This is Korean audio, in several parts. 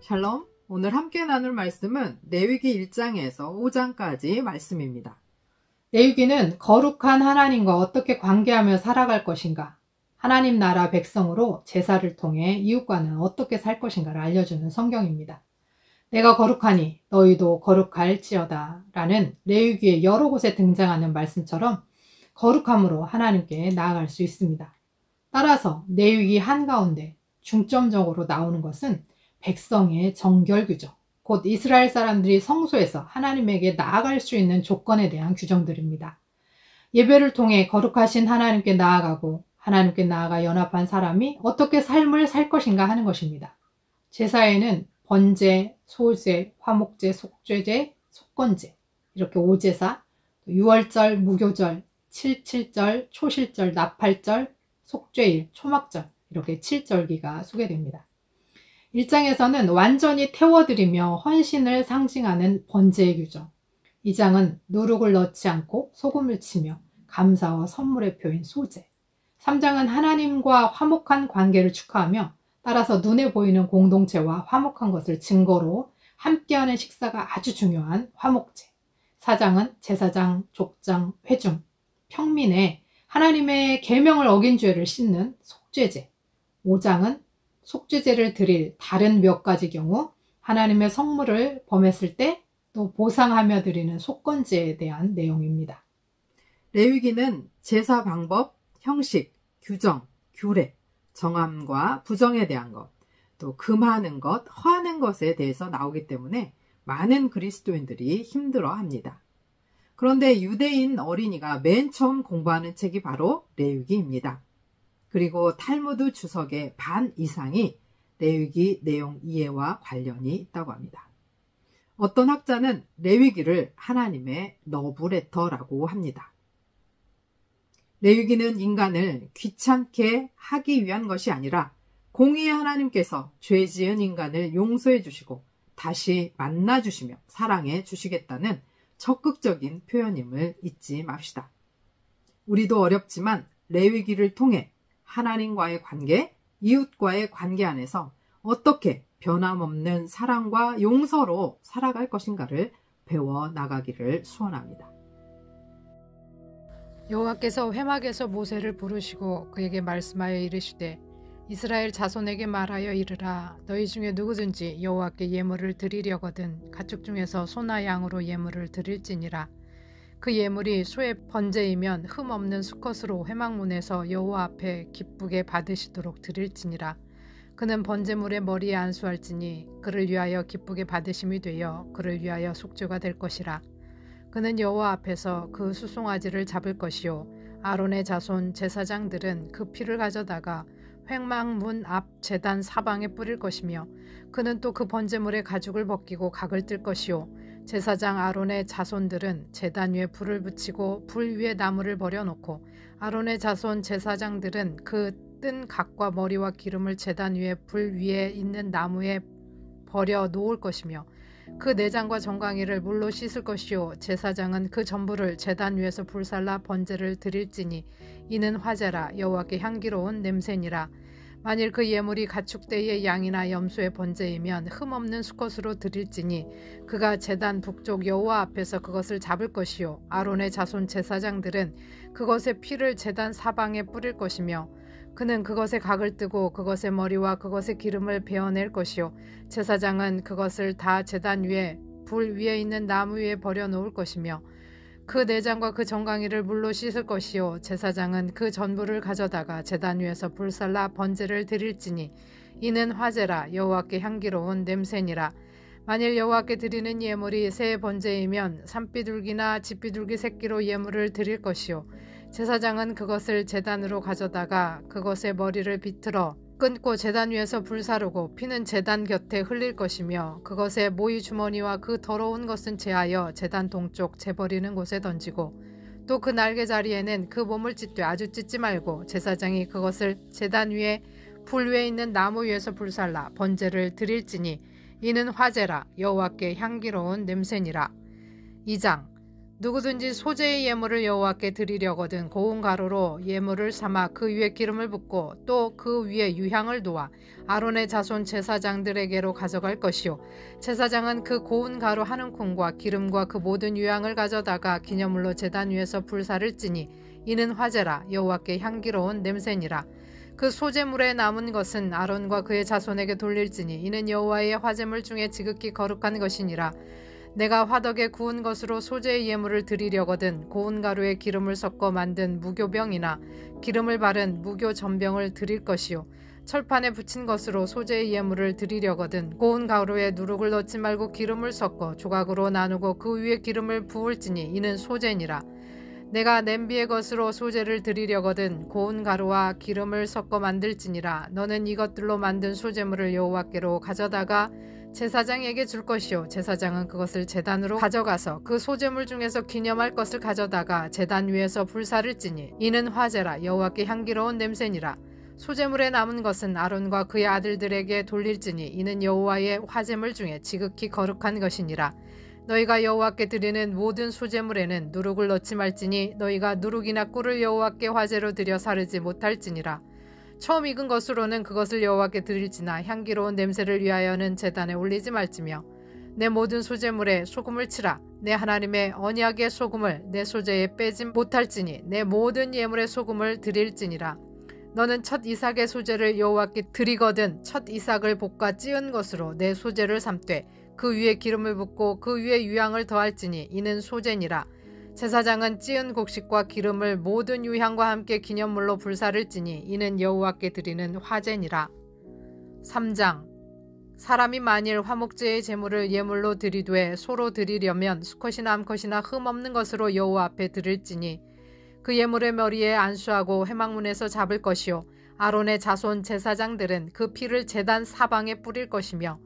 샬롬, 오늘 함께 나눌 말씀은 레위기 1장에서 5장까지 말씀입니다. 레위기는 거룩한 하나님과 어떻게 관계하며 살아갈 것인가, 하나님 나라 백성으로 제사를 통해 이웃과는 어떻게 살 것인가를 알려주는 성경입니다. 내가 거룩하니 너희도 거룩할지어다 라는 레위기의 여러 곳에 등장하는 말씀처럼 거룩함으로 하나님께 나아갈 수 있습니다. 따라서 레위기 한가운데 중점적으로 나오는 것은 백성의 정결규정, 곧 이스라엘 사람들이 성소에서 하나님에게 나아갈 수 있는 조건에 대한 규정들입니다. 예배를 통해 거룩하신 하나님께 나아가고 하나님께 나아가 연합한 사람이 어떻게 삶을 살 것인가 하는 것입니다. 제사에는 번제, 소제, 화목제, 속죄제, 속건제, 이렇게 5제사, 유월절, 무교절, 칠칠절, 초실절, 나팔절, 속죄일, 초막절, 이렇게 7절기가 소개됩니다. 1장에서는 완전히 태워드리며 헌신을 상징하는 번제의 규정, 2장은 누룩을 넣지 않고 소금을 치며 감사와 선물의 표인 소제, 3장은 하나님과 화목한 관계를 축하하며 따라서 눈에 보이는 공동체와 화목한 것을 증거로 함께하는 식사가 아주 중요한 화목제, 4장은 제사장, 족장, 회중, 평민의 하나님의 계명을 어긴 죄를 씻는 속죄제, 5장은 속죄제를 드릴 다른 몇 가지 경우 하나님의 성물을 범했을 때 또 보상하며 드리는 속건제에 대한 내용입니다. 레위기는 제사 방법, 형식, 규정, 규례, 정함과 부정에 대한 것, 또 금하는 것, 화하는 것에 대해서 나오기 때문에 많은 그리스도인들이 힘들어합니다. 그런데 유대인 어린이가 맨 처음 공부하는 책이 바로 레위기입니다. 그리고 탈무드 주석의 반 이상이 레위기 내용 이해와 관련이 있다고 합니다. 어떤 학자는 레위기를 하나님의 러브레터라고 합니다. 레위기는 인간을 귀찮게 하기 위한 것이 아니라 공의의 하나님께서 죄 지은 인간을 용서해 주시고 다시 만나 주시며 사랑해 주시겠다는 적극적인 표현임을 잊지 맙시다. 우리도 어렵지만 레위기를 통해 하나님과의 관계, 이웃과의 관계 안에서 어떻게 변함없는 사랑과 용서로 살아갈 것인가를 배워 나가기를 소원합니다. 여호와께서 회막에서 모세를 부르시고 그에게 말씀하여 이르시되 이스라엘 자손에게 말하여 이르라. 너희 중에 누구든지 여호와께 예물을 드리려거든 가축 중에서 소나 양으로 예물을 드릴지니라. 그 예물이 소의 번제이면 흠 없는 수컷으로 회막문에서 여호와 앞에 기쁘게 받으시도록 드릴지니라. 그는 번제물의 머리에 안수할지니 그를 위하여 기쁘게 받으심이 되어 그를 위하여 속죄가 될 것이라. 그는 여호와 앞에서 그 수송아지를 잡을 것이요 아론의 자손 제사장들은 그 피를 가져다가 회막문 앞 제단 사방에 뿌릴 것이며 그는 또 그 번제물의 가죽을 벗기고 각을 뜰 것이요 제사장 아론의 자손들은 제단 위에 불을 붙이고 불 위에 나무를 버려놓고 아론의 자손 제사장들은 그 뜬 각과 머리와 기름을 제단 위에 불 위에 있는 나무에 버려 놓을 것이며 그 내장과 정강이를 물로 씻을 것이요 제사장은 그 전부를 제단 위에서 불살라 번제를 드릴지니 이는 화제라 여호와께 향기로운 냄새니라. 만일 그 예물이 가축대의 양이나 염소의 번제이면 흠없는 수컷으로 드릴지니 그가 제단 북쪽 여호와 앞에서 그것을 잡을 것이요 아론의 자손 제사장들은 그것의 피를 제단 사방에 뿌릴 것이며 그는 그것의 각을 뜨고 그것의 머리와 그것의 기름을 베어낼 것이요 제사장은 그것을 다 제단 위에 불 위에 있는 나무 위에 버려 놓을 것이며 그 내장과 그 정강이를 물로 씻을 것이요 제사장은 그 전부를 가져다가 제단 위에서 불살라 번제를 드릴지니 이는 화제라 여호와께 향기로운 냄새니라. 만일 여호와께 드리는 예물이 새 번제이면 산비둘기나 집비둘기 새끼로 예물을 드릴 것이요 제사장은 그것을 제단으로 가져다가 그것의 머리를 비틀어 끊고 제단 위에서 불사르고 피는 제단 곁에 흘릴 것이며 그것의 모이 주머니와 그 더러운 것은 제하여 제단 동쪽 재버리는 곳에 던지고 또 그 날개 자리에는 그 몸을 찢되 아주 찢지 말고 제사장이 그것을 제단 위에 불 위에 있는 나무 위에서 불살라 번제를 드릴지니 이는 화제라 여호와께 향기로운 냄새니라. 2장 누구든지 소재의 예물을 여호와께 드리려거든 고운 가루로 예물을 삼아 그 위에 기름을 붓고 또 그 위에 유향을 놓아 아론의 자손 제사장들에게로 가져갈 것이요 제사장은 그 고운 가루 한 움큼과 기름과 그 모든 유향을 가져다가 기념물로 제단 위에서 불사를 찌니 이는 화제라 여호와께 향기로운 냄새니라. 그 소재물에 남은 것은 아론과 그의 자손에게 돌릴지니 이는 여호와의 화제물 중에 지극히 거룩한 것이니라. 내가 화덕에 구운 것으로 소재의 예물을 드리려거든 고운 가루에 기름을 섞어 만든 무교병이나 기름을 바른 무교전병을 드릴 것이요 철판에 붙인 것으로 소재의 예물을 드리려거든 고운 가루에 누룩을 넣지 말고 기름을 섞어 조각으로 나누고 그 위에 기름을 부을지니 이는 소재니라. 내가 냄비의 것으로 소재를 드리려거든 고운 가루와 기름을 섞어 만들지니라. 너는 이것들로 만든 소재물을 여호와께로 가져다가 제사장에게 줄 것이요 제사장은 그것을 제단으로 가져가서 그 소재물 중에서 기념할 것을 가져다가 제단 위에서 불사를 찌니 이는 화제라 여호와께 향기로운 냄새니라. 소재물에 남은 것은 아론과 그의 아들들에게 돌릴지니 이는 여호와의 화제물 중에 지극히 거룩한 것이니라. 너희가 여호와께 드리는 모든 소재물에는 누룩을 넣지 말지니 너희가 누룩이나 꿀을 여호와께 화제로 드려 사르지 못할지니라. 처음 익은 것으로는 그것을 여호와께 드릴지나 향기로운 냄새를 위하여는 제단에 올리지 말지며 내 모든 소재물에 소금을 치라. 내 하나님의 언약의 소금을 내 소재에 빼지 못할지니 내 모든 예물의 소금을 드릴지니라. 너는 첫 이삭의 소재를 여호와께 드리거든 첫 이삭을 볶아 찌은 것으로 내 소재를 삼되 그 위에 기름을 붓고 그 위에 유향을 더할지니 이는 소재니라. 제사장은 찌은 곡식과 기름을 모든 유향과 함께 기념물로 불사를 찌니 이는 여호와께 드리는 화제니라. 3장 사람이 만일 화목제의 제물을 예물로 드리되 소로 드리려면 수컷이나 암컷이나 흠 없는 것으로 여호와 앞에 드릴지니 그 예물의 머리에 안수하고 회막문에서 잡을 것이요 아론의 자손 제사장들은 그 피를 제단 사방에 뿌릴 것이며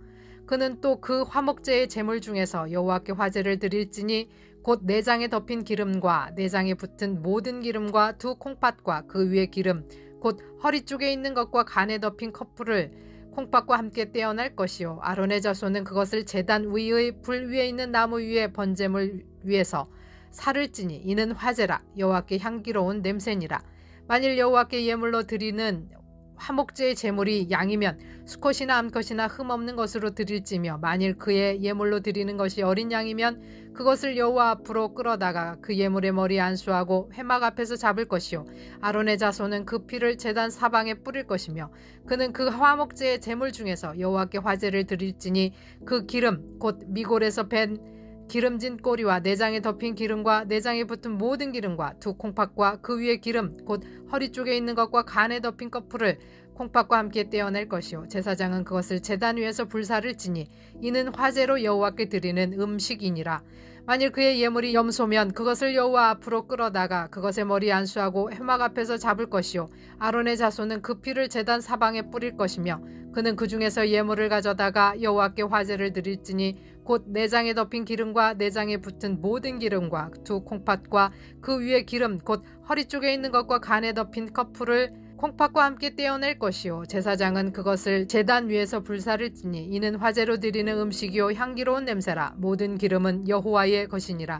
그는 또 그 화목제의 제물 중에서 여호와께 화제를 드릴지니 곧 내장에 덮인 기름과 내장에 붙은 모든 기름과 두 콩팥과 그 위에 기름 곧 허리 쪽에 있는 것과 간에 덮인 커플을 콩팥과 함께 떼어낼 것이요 아론의 자손은 그것을 제단 위의 불 위에 있는 나무 위에 번제물 위에서 살을 찌니 이는 화제라 여호와께 향기로운 냄새니라. 만일 여호와께 예물로 드리는 화목제의 제물이 양이면 수컷이나 암컷이나 흠 없는 것으로 드릴지며 만일 그의 예물로 드리는 것이 어린 양이면 그것을 여호와 앞으로 끌어다가 그 예물의 머리에 안수하고 회막 앞에서 잡을 것이요 아론의 자손은 그 피를 제단 사방에 뿌릴 것이며 그는 그 화목제의 제물 중에서 여호와께 화제를 드릴지니 그 기름 곧 미골에서 밴 기름진 꼬리와 내장에 덮인 기름과 내장에 붙은 모든 기름과 두 콩팥과 그 위에 기름 곧 허리 쪽에 있는 것과 간에 덮인 커플을 콩팥과 함께 떼어낼 것이요 제사장은 그것을 제단 위에서 불사를 지니 이는 화제로 여호와께 드리는 음식이니라. 만일 그의 예물이 염소면 그것을 여호와 앞으로 끌어다가 그것의 머리에 안수하고 회막 앞에서 잡을 것이요 아론의 자손은 그 피를 제단 사방에 뿌릴 것이며 그는 그 중에서 예물을 가져다가 여호와께 화제를 드릴지니 곧 내장에 덮인 기름과 내장에 붙은 모든 기름과 두 콩팥과 그 위에 기름 곧 허리 쪽에 있는 것과 간에 덮인 커플을 콩팥과 함께 떼어낼 것이요 제사장은 그것을 제단 위에서 불사를 지니 이는 화제로 드리는 음식이요 향기로운 냄새라. 모든 기름은 여호와의 것이니라.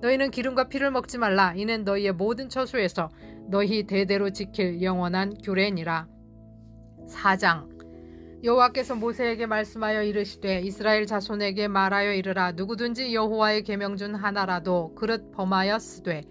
너희는 기름과 피를 먹지 말라. 이는 너희의 모든 처소에서 너희 대대로 지킬 영원한 규례니라. 4장 여호와께서 모세에게 말씀하여 이르시되 이스라엘 자손에게 말하여 이르라. 누구든지 여호와의 계명 중 하나라도 그릇 범하였으되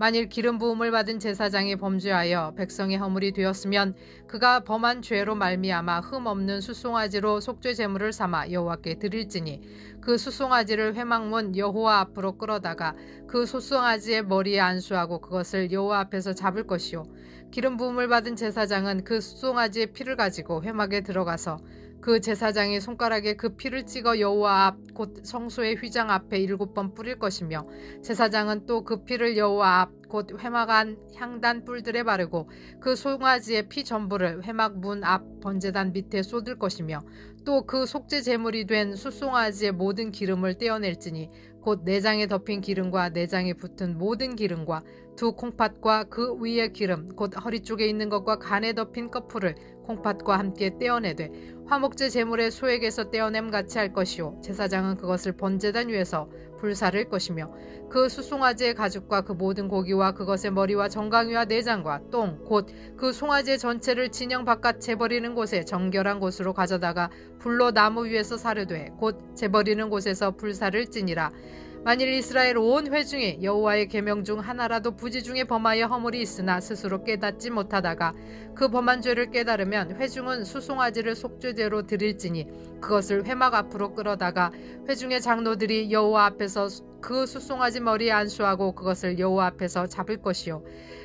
만일 기름 부음을 받은 제사장이 범죄하여 백성의 허물이 되었으면 그가 범한 죄로 말미암아 흠 없는 숫송아지로 속죄 제물을 삼아 여호와께 드릴지니 그 숫송아지를 회막문 여호와 앞으로 끌어다가 그 숫송아지의 머리에 안수하고 그것을 여호와 앞에서 잡을 것이요 기름 부음을 받은 제사장은 그 숫송아지의 피를 가지고 회막에 들어가서 그 제사장이 손가락에 그 피를 찍어 여호와 앞 곧 성소의 휘장 앞에 7번 뿌릴 것이며 제사장은 또 그 피를 여호와 앞 곧 회막 안 향단 뿔들에 바르고 그 송아지의 피 전부를 회막 문 앞 번제단 밑에 쏟을 것이며 또 그 속죄 제물이 된 숫송아지의 모든 기름을 떼어낼지니 곧 내장에 덮인 기름과 내장에 붙은 모든 기름과 두 콩팥과 그 위의 기름 곧 허리 쪽에 있는 것과 간에 덮인 거풀을 콩팥과 함께 떼어내되 화목제 제물의 소액에서 떼어냄 같이 할 것이요 제사장은 그것을 번제단 위에서 불사를 것이며 그 수송아지의 가죽과 그 모든 고기와 그것의 머리와 정강이와 내장과 똥 곧 그 송아지 전체를 진영 바깥 재버리는 곳에 정결한 곳으로 가져다가 불로 나무 위에서 사르되 곧 재버리는 곳에서 불사를 찌니라. 만일 이스라엘 온 회중에 여호와의 계명 중 하나라도 부지 중에 범하여 허물이 있으나 스스로 깨닫지 못하다가 그 범한 죄를 깨달으면 회중은 수송아지를 속죄제로 드릴지니 그것을 회막 앞으로 끌어다가 회중의 장로들이 여호와 앞에서 그 수송아지 머리에 안수하고 그것을 여호와 앞에서 잡을 것이요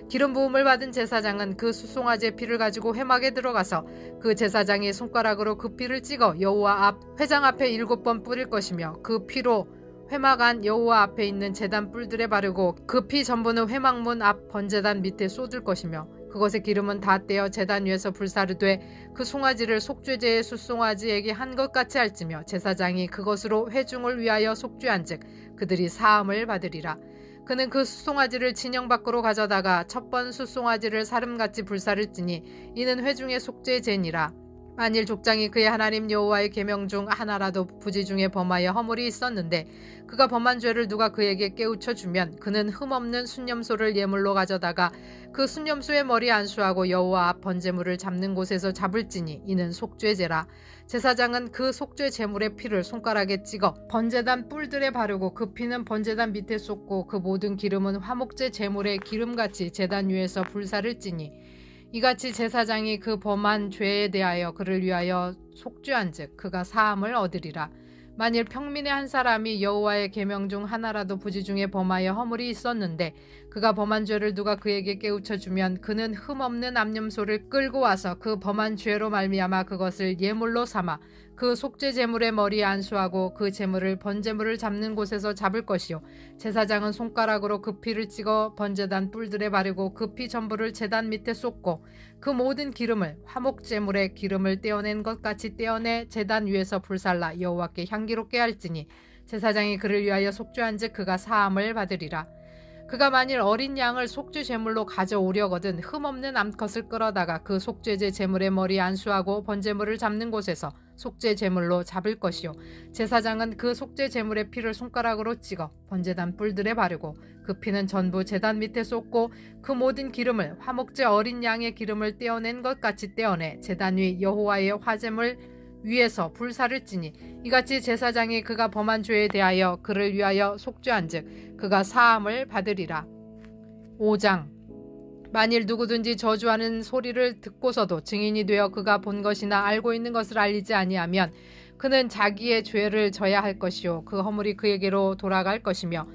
기름 부음을 받은 제사장은 그 수송아지의 피를 가지고 회막에 들어가서 그 제사장이 손가락으로 그 피를 찍어 여호와 앞 회장 앞에 7번 뿌릴 것이며 그 피로 회막 안 여호와 앞에 있는 제단 뿔들에 바르고 그 피 전부는 회막문 앞 번제단 밑에 쏟을 것이며 그것의 기름은 다 떼어 제단 위에서 불사르되 그 송아지를 속죄제의 숫송아지에게 한 것 같이 할지며 제사장이 그것으로 회중을 위하여 속죄한즉 그들이 사함을 받으리라. 그는 그 숫송아지를 진영 밖으로 가져다가 첫 번 숫송아지를 사름같이 불사를지니 이는 회중의 속죄제니라. 만일 족장이 그의 하나님 여호와의 계명 중 하나라도 부지 중에 범하여 허물이 있었는데 그가 범한 죄를 누가 그에게 깨우쳐 주면 그는 흠없는 순념소를 예물로 가져다가 그 순념소의 머리에 안수하고 여호와 앞 번제물을 잡는 곳에서 잡을지니 이는 속죄제라. 제사장은 그 속죄 제물의 피를 손가락에 찍어 번제단 뿔들에 바르고 그 피는 번제단 밑에 쏟고 그 모든 기름은 화목제 제물의 기름같이 제단 위에서 불사를 찌니 이같이 제사장이 그 범한 죄에 대하여 그를 위하여 속죄한즉 그가 사함을 얻으리라. 만일 평민의 한 사람이 여호와의 계명 중 하나라도 부지 중에 범하여 허물이 있었는데 그가 범한 죄를 누가 그에게 깨우쳐 주면 그는 흠없는 암염소를 끌고 와서 그 범한 죄로 말미암아 그것을 예물로 삼아 그 속죄 제물의 머리에 안수하고 그 제물을 번제물을 잡는 곳에서 잡을 것이요 제사장은 손가락으로 그 피를 찍어 번제단 뿔들에 바르고 그 피 전부를 제단 밑에 쏟고 그 모든 기름을 화목 제물의 기름을 떼어낸 것 같이 떼어내 제단 위에서 불살라 여호와께 향기롭게 할지니 제사장이 그를 위하여 속죄한즉 그가 사함을 받으리라. 그가 만일 어린 양을 속죄 제물로 가져오려거든 흠없는 암컷을 끌어다가 그 속죄제 제물의 머리에 안수하고 번제물을 잡는 곳에서 속죄 제물로 잡을 것이요 제사장은 그 속죄 제물의 피를 손가락으로 찍어 번제단 뿔들에 바르고 그 피는 전부 제단 밑에 쏟고 그 모든 기름을 화목제 어린 양의 기름을 떼어낸 것 같이 떼어내 제단 위 여호와의 화제물 위에서 불사를 찌니 이같이 제사장이 그가 범한 죄에 대하여 그를 위하여 속죄한즉 그가 사함을 받으리라. 5장 만일 누구든지 저주하는 소리를 듣고서도 증인이 되어 그가 본 것이나 알고 있는 것을 알리지 아니하면 그는 자기의 죄를 져야 할 것이요 그 허물이 그에게로 돌아갈 것이며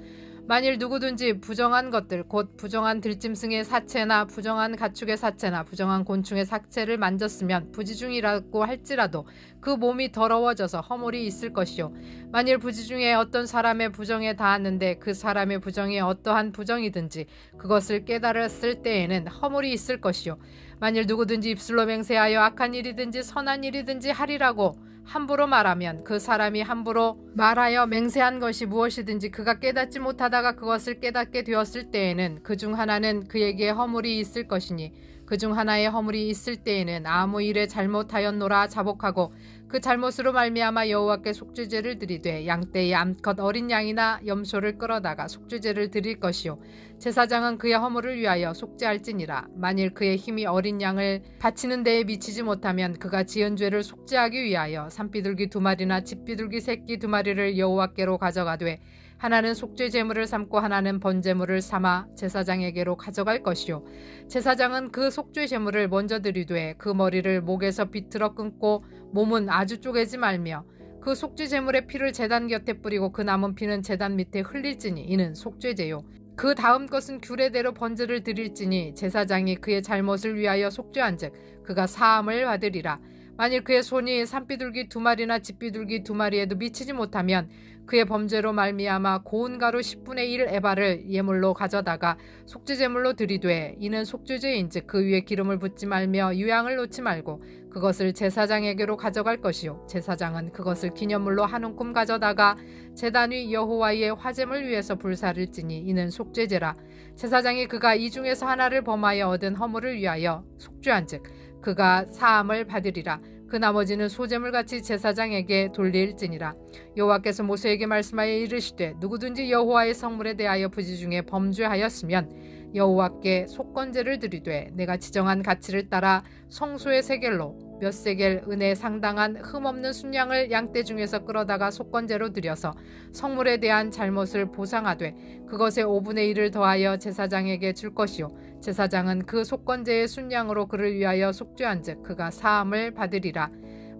만일 누구든지 부정한 것들 곧 부정한 들짐승의 사체나 부정한 가축의 사체나 부정한 곤충의 사체를 만졌으면 부지중이라고 할지라도 그 몸이 더러워져서 허물이 있을 것이요 만일 부지 중에 어떤 사람의 부정에 닿았는데 그 사람의 부정이 어떠한 부정이든지 그것을 깨달았을 때에는 허물이 있을 것이요 만일 누구든지 입술로 맹세하여 악한 일이든지 선한 일이든지 하리라고 함부로 말하면 그 사람이 함부로 말하여 맹세한 것이 무엇이든지 그가 깨닫지 못하다가 그것을 깨닫게 되었을 때에는 그 중 하나는 그에게 허물이 있을 것이니 그 중 하나의 허물이 있을 때에는 아무 일에 잘못하였노라 자복하고 그 잘못으로 말미암아 여호와께 속죄제를 드리되 양떼의 암컷 어린 양이나 염소를 끌어다가 속죄제를 드릴 것이요 제사장은 그의 허물을 위하여 속죄할지니라. 만일 그의 힘이 어린 양을 바치는 데에 미치지 못하면 그가 지은 죄를 속죄하기 위하여 산비둘기 2마리나 집비둘기 새끼 2마리를 여호와께로 가져가되 하나는 속죄 제물을 삼고 하나는 번제물을 삼아 제사장에게로 가져갈 것이요 제사장은 그 속죄 제물을 먼저 드리되 그 머리를 목에서 비틀어 끊고 몸은 아주 쪼개지 말며 그 속죄 제물의 피를 제단 곁에 뿌리고 그 남은 피는 제단 밑에 흘릴지니 이는 속죄제요 그 다음 것은 규례대로 번제를 드릴지니 제사장이 그의 잘못을 위하여 속죄한즉 그가 사함을 받으리라. 만일 그의 손이 산비둘기 2마리나 집비둘기 2마리에도 미치지 못하면 그의 범죄로 말미암아 고운 가루 10분의 1 에바를 예물로 가져다가 속죄제물로 드리되 이는 속죄제인즉 그 위에 기름을 붓지 말며 유향을 놓지 말고 그것을 제사장에게로 가져갈 것이요 제사장은 그것을 기념물로 한 움큼 가져다가 제단 위 여호와의 화제물 위에서 불사를지니 이는 속죄제라. 제사장이 그가 이 중에서 하나를 범하여 얻은 허물을 위하여 속죄한즉 그가 사함을 받으리라. 그 나머지는 소재물같이 제사장에게 돌릴지니라. 여호와께서 모세에게 말씀하여 이르시되 누구든지 여호와의 성물에 대하여 부지 중에 범죄하였으면 여호와께 속건제를 드리되 내가 지정한 가치를 따라 성소의 세겔로 몇 세겔 은에 상당한 흠없는 순양을 양떼 중에서 끌어다가 속건제로 드려서 성물에 대한 잘못을 보상하되 그것의 5분의 1을 더하여 제사장에게 줄 것이요 제사장은 그 속건제의 순양으로 그를 위하여 속죄한즉 그가 사함을 받으리라.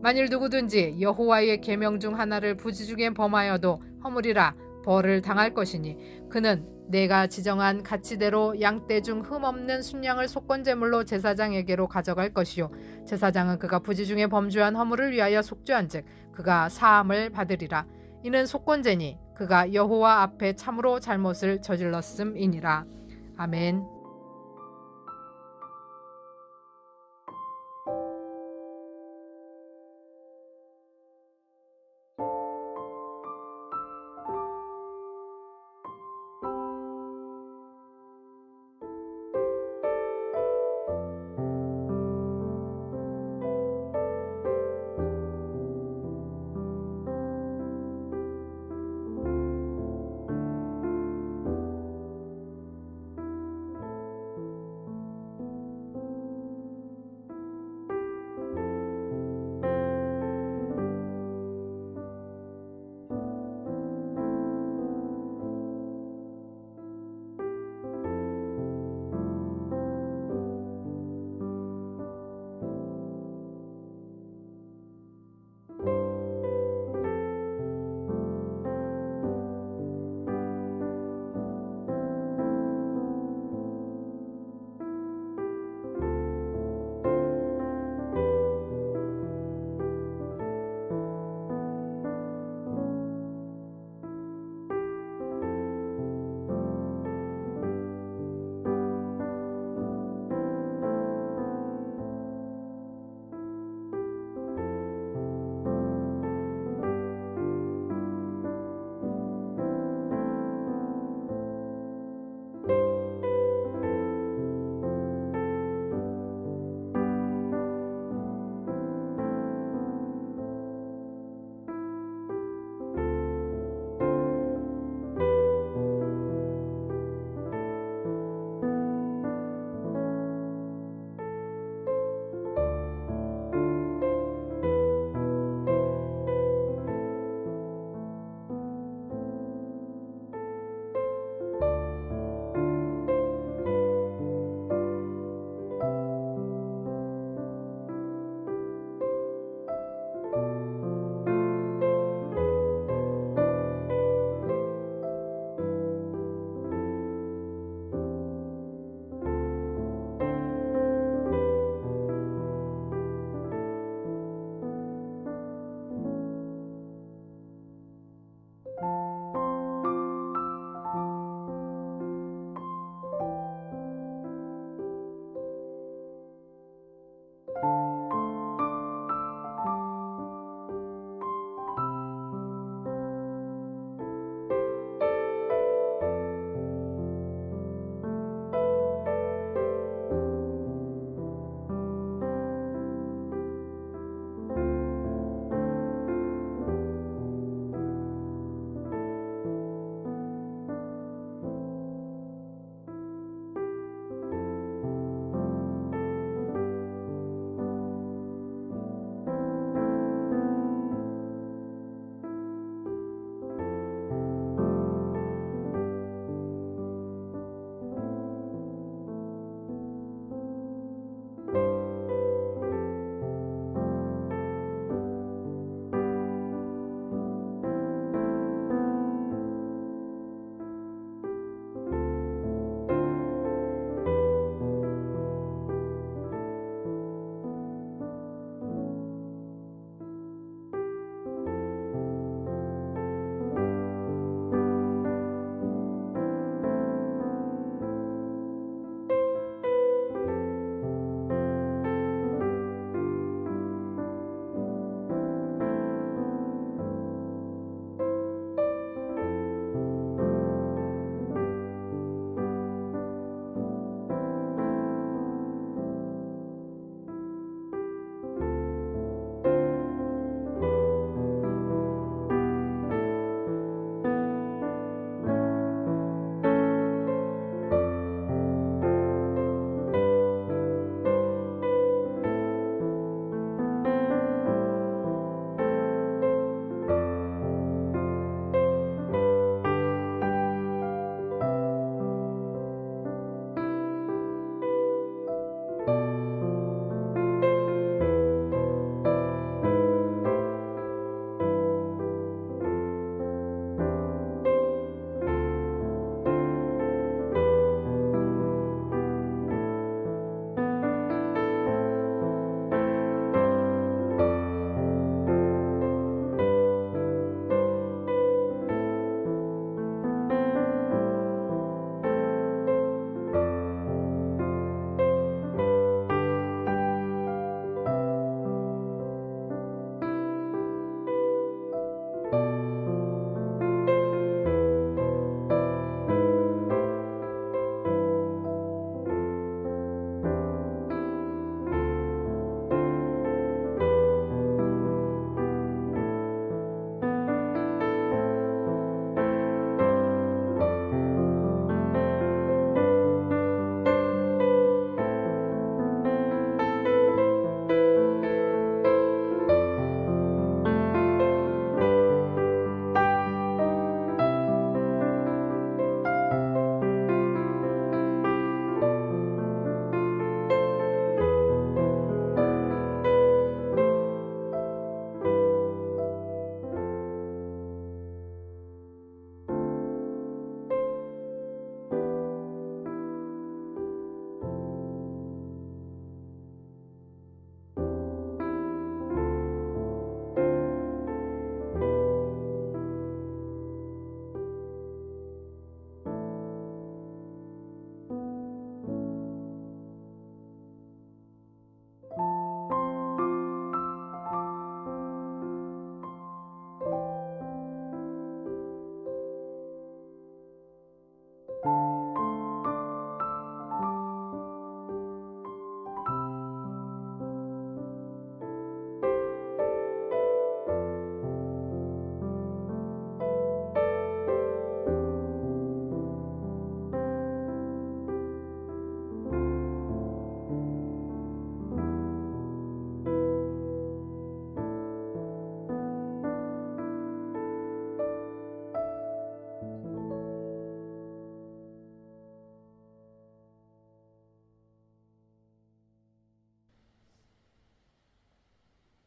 만일 누구든지 여호와의 계명 중 하나를 부지 중에 범하여도 허물이라 벌을 당할 것이니 그는 내가 지정한 가치대로 양떼 중 흠없는 순양을 속건제물로 제사장에게로 가져갈 것이요 제사장은 그가 부지 중에 범죄한 허물을 위하여 속죄한즉 그가 사함을 받으리라. 이는 속건제니 그가 여호와 앞에 참으로 잘못을 저질렀음이니라. 아멘.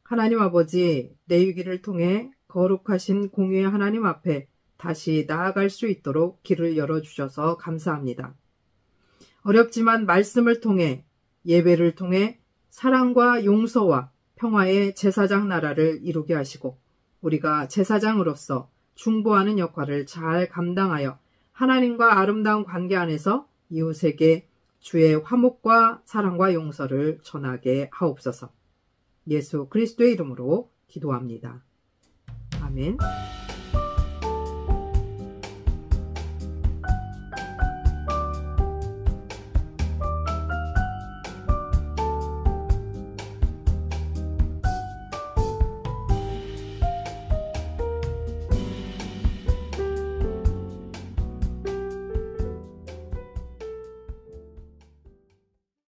하나님 아버지, 내위기를 통해 거룩하신 공의의 하나님 앞에 다시 나아갈 수 있도록 길을 열어주셔서 감사합니다. 어렵지만 말씀을 통해, 예배를 통해 사랑과 용서와 평화의 제사장 나라를 이루게 하시고, 우리가 제사장으로서 중보하는 역할을 잘 감당하여 하나님과 아름다운 관계 안에서 이웃에게 주의 화목과 사랑과 용서를 전하게 하옵소서. 예수 그리스도의 이름으로 기도합니다. 아멘.